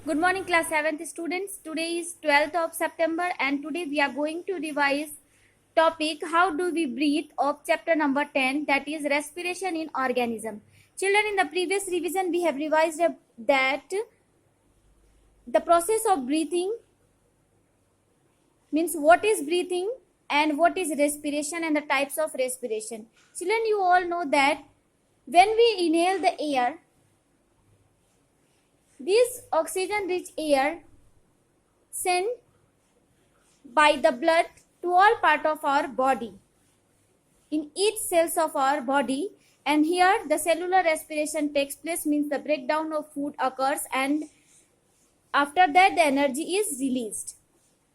Good morning, class 7th students. Today is 12th of September and today we are going to revise topic how do we breathe of chapter number 10, that is respiration in organism. Children, in the previous revision we have revised that the process of breathing means what is breathing and what is respiration and the types of respiration. Children, you all know that when we inhale the air, this oxygen rich air sent by the blood to all part of our body in each cells of our body, and here the cellular respiration takes place, means the breakdown of food occurs and after that the energy is released.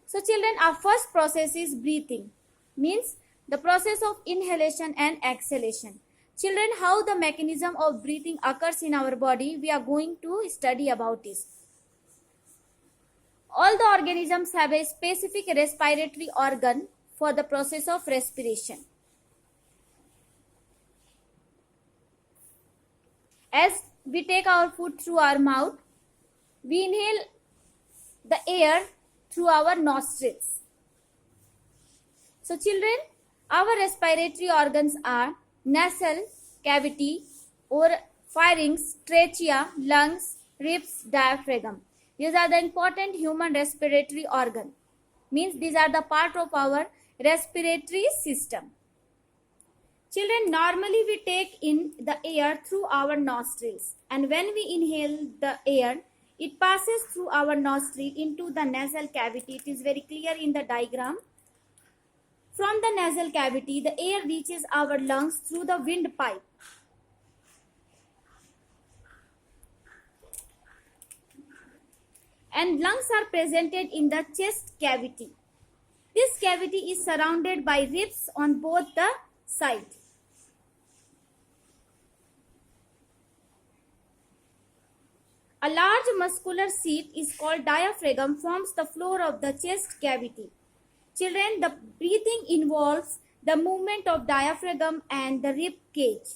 So children, our first process is breathing, means the process of inhalation and exhalation. Children, how the mechanism of breathing occurs in our body, we are going to study about this. All the organisms have a specific respiratory organ for the process of respiration. As we take our food through our mouth, we inhale the air through our nostrils. So children, our respiratory organs are nasal cavity or pharynx, trachea, lungs, ribs, diaphragm. These are the important human respiratory organ. Means these are the part of our respiratory system. Children, normally we take in the air through our nostrils, and when we inhale the air, it passes through our nostril into the nasal cavity. It is very clear in the diagram. From the nasal cavity, the air reaches our lungs through the windpipe. And lungs are presented in the chest cavity. This cavity is surrounded by ribs on both the sides. A large muscular seat is called diaphragm, forms the floor of the chest cavity. Children, the breathing involves the movement of diaphragm and the rib cage.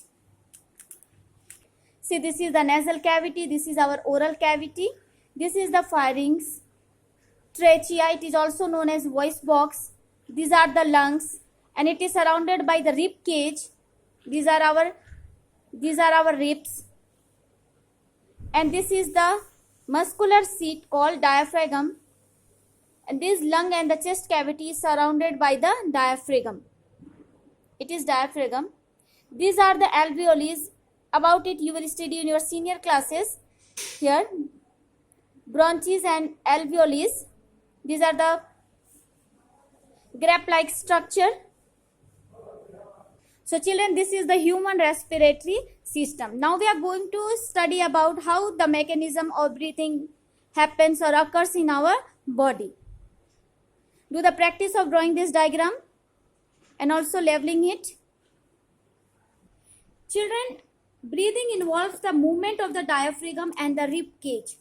See, this is the nasal cavity, this is our oral cavity, this is the pharynx, trachea, it is also known as voice box, these are the lungs, and it is surrounded by the rib cage. These are our ribs, and this is the muscular seat called diaphragm, and this lung and the chest cavity is surrounded by the diaphragm. It is diaphragm. These are the alveoli. About it you will study in your senior classes. Here, bronchs and alveoli. These are the grape-like structure. So children, this is the human respiratory system. Now we are going to study about how the mechanism of breathing happens or occurs in our body. Do the practice of drawing this diagram and also leveling it. Children, breathing involves the movement of the diaphragm and the rib cage.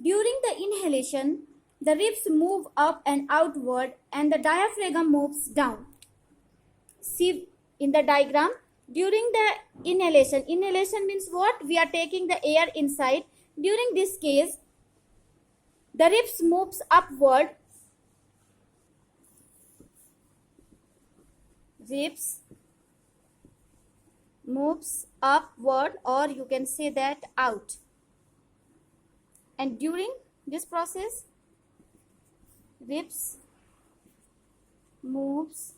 During the inhalation, the ribs move up and outward and the diaphragm moves down. See in the diagram, during the inhalation means what? We are taking the air inside. During this case, the ribs moves upward. Ribs moves upward, or you can say that out. And during this process, ribs moves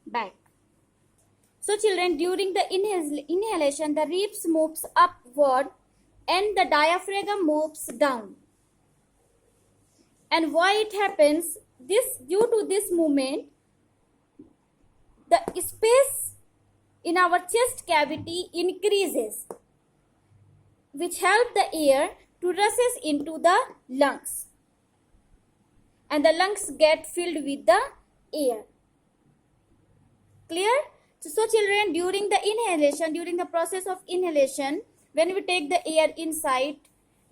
back. So children, during the inhalation, the ribs moves upward and the diaphragm moves down. And why it happens? Due to this movement, the space in our chest cavity increases, which help the air to rushes into the lungs, and the lungs get filled with the air. Clear? So children, during the inhalation, during the process of inhalation, when we take the air inside,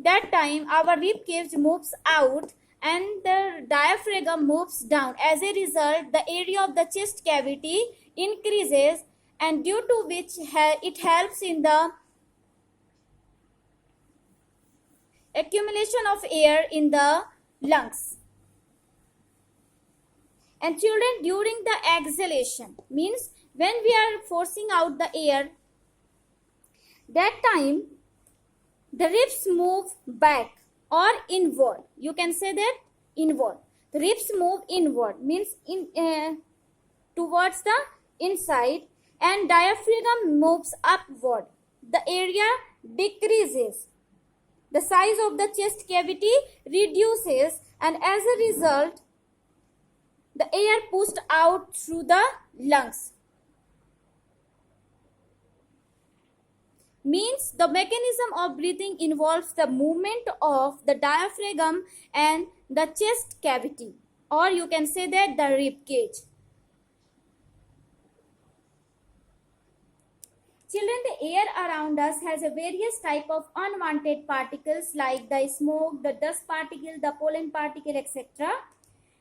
that time our rib cage moves out and the diaphragm moves down. As a result, the area of the chest cavity increases and due to which it helps in the accumulation of air in the lungs. And children, during the exhalation, means when we are forcing out the air, that time the ribs move back or inward. You can say that inward. The ribs move inward, means towards the inside, and diaphragm moves upward. The area decreases. The size of the chest cavity reduces, and as a result, the air pushed out through the lungs. Means the mechanism of breathing involves the movement of the diaphragm and the chest cavity, or you can say that the rib cage. Children, the air around us has a various type of unwanted particles like the smoke, the dust particle, the pollen particle, etc.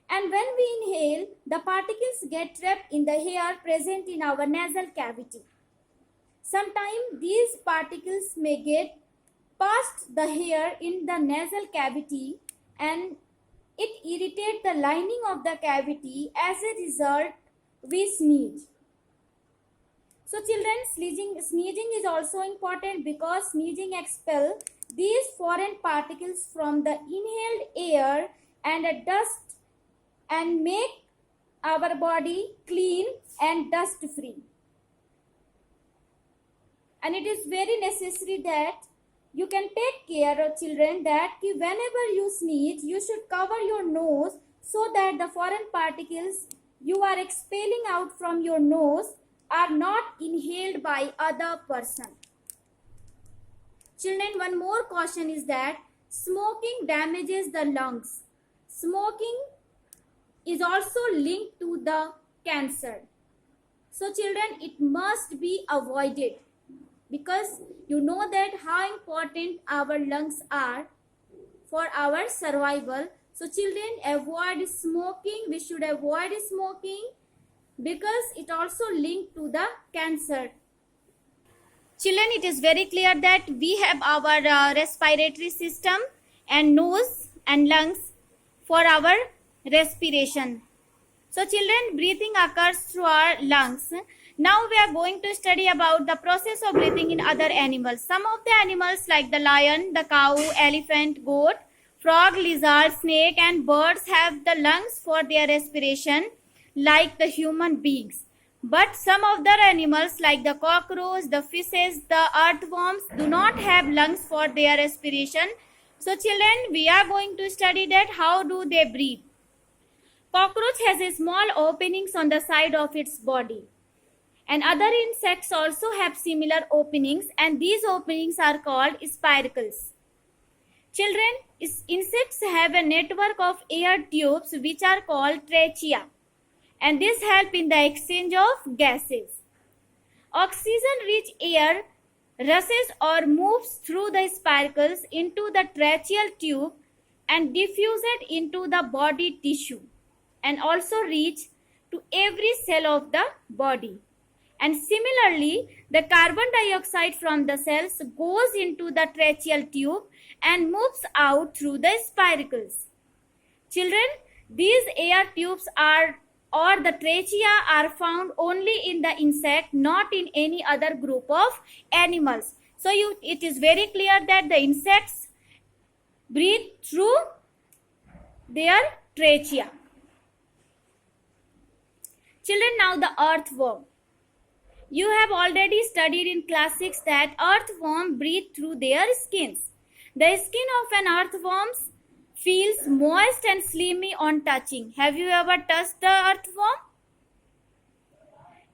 And when we inhale, the particles get trapped in the air present in our nasal cavity. Sometimes these particles may get past the hair in the nasal cavity, and it irritates the lining of the cavity. As a result, we sneeze. So children, sneezing is also important because sneezing expels these foreign particles from the inhaled air and dust and make our body clean and dust free. And it is very necessary that you can take care of children that whenever you sneeze, you should cover your nose so that the foreign particles you are expelling out from your nose are not inhaled by other person. Children, one more caution is that smoking damages the lungs. Smoking is also linked to the cancer. So children, it must be avoided, because you know that how important our lungs are for our survival. So children, avoid smoking. We should avoid smoking because it also linked to the cancer. Children, it is very clear that we have our respiratory system and nose and lungs for our respiration. So children, breathing occurs through our lungs. Now we are going to study about the process of breathing in other animals. Some of the animals like the lion, the cow, elephant, goat, frog, lizard, snake and birds have the lungs for their respiration like the human beings. But some of the animals like the cockroach, the fishes, the earthworms do not have lungs for their respiration. So children, we are going to study that how do they breathe. Cockroach has a small openings on the side of its body. And other insects also have similar openings, and these openings are called spiracles. Children, insects have a network of air tubes which are called trachea, and this help in the exchange of gases. Oxygen-rich air rushes or moves through the spiracles into the tracheal tube and diffuses into the body tissue and also reach to every cell of the body. And similarly, the carbon dioxide from the cells goes into the tracheal tube and moves out through the spiracles. Children, these air tubes or the trachea are found only in the insect, not in any other group of animals. So it is very clear that the insects breathe through their trachea. Children, now the earthworm. You have already studied in class 6 that earthworms breathe through their skins. The skin of an earthworm feels moist and slimy on touching. Have you ever touched the earthworm?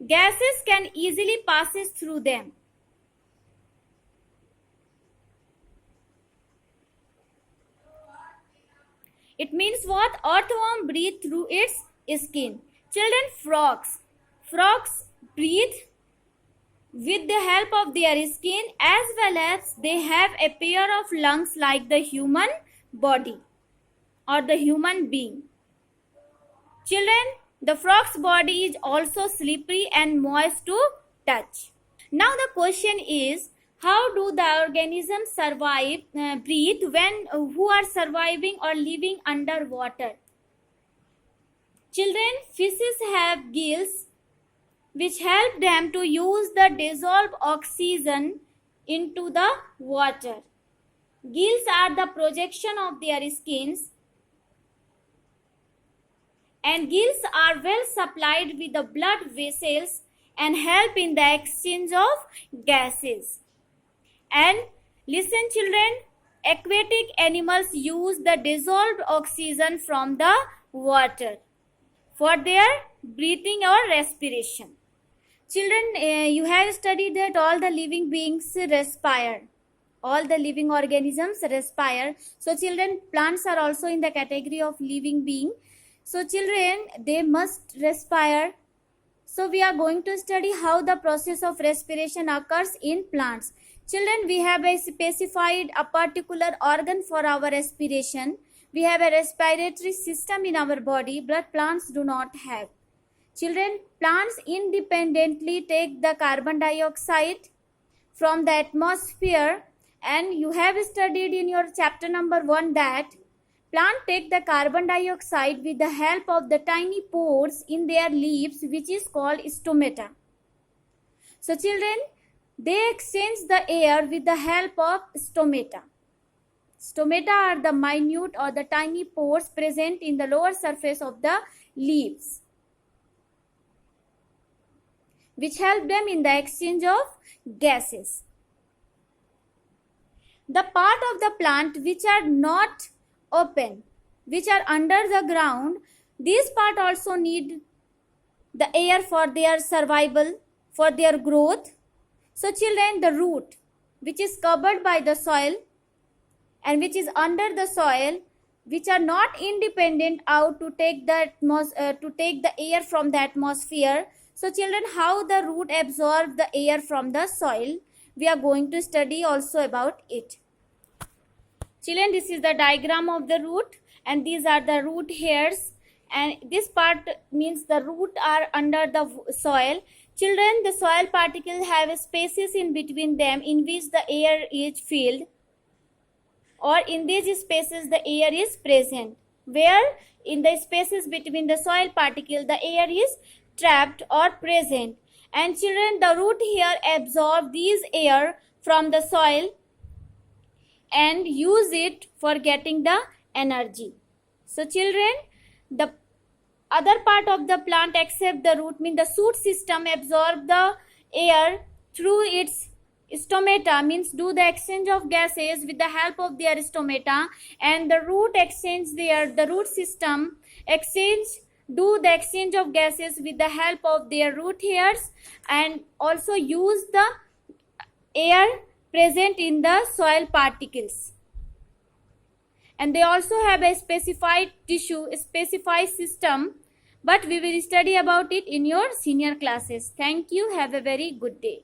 Gases can easily pass through them. It means what? Earthworm breathe through its skin. Children, frogs. Frogs breathe with the help of their skin, as well as they have a pair of lungs like the human body or the human being. Children, the frog's body is also slippery and moist to touch. Now the question is, how do the organisms survive, breathe when who are surviving or living underwater? Children, fishes have gills which help them to use the dissolved oxygen into the water. Gills are the projection of their skins, and gills are well supplied with the blood vessels and help in the exchange of gases. And listen children, aquatic animals use the dissolved oxygen from the water for their breathing or respiration. Children, you have studied that all the living beings respire. All the living organisms respire. So children, plants are also in the category of living being. So children, they must respire. So we are going to study how the process of respiration occurs in plants. Children, we have specified a particular organ for our respiration. We have a respiratory system in our body, but plants do not have. Children, plants independently take the carbon dioxide from the atmosphere, and you have studied in your chapter number 1 that plants take the carbon dioxide with the help of the tiny pores in their leaves, which is called stomata. So children, they exchange the air with the help of stomata. Stomata are the minute or the tiny pores present in the lower surface of the leaves, which help them in the exchange of gases. The part of the plant which are not open, which are under the ground, these part also need the air for their survival, for their growth. So children, the root which is covered by the soil and which is under the soil, which are not independent out to take the air from the atmosphere. So children, how the root absorb the air from the soil, we are going to study also about it. Children, this is the diagram of the root, and these are the root hairs, and this part means the root are under the soil. Children, the soil particles have spaces in between them in which the air is filled, or in these spaces the air is present, where in the spaces between the soil particle the air is trapped or present. And children, the root hair absorb these air from the soil and use it for getting the energy. So children, the other part of the plant except the root, means the shoot system, absorb the air through its stomata, means do the exchange of gases with the help of their stomata, and the root the root system do the exchange of gases with the help of their root hairs, and also use the air present in the soil particles. And they also have a specified tissue, a specified system, but we will study about it in your senior classes. Thank you. Have a very good day.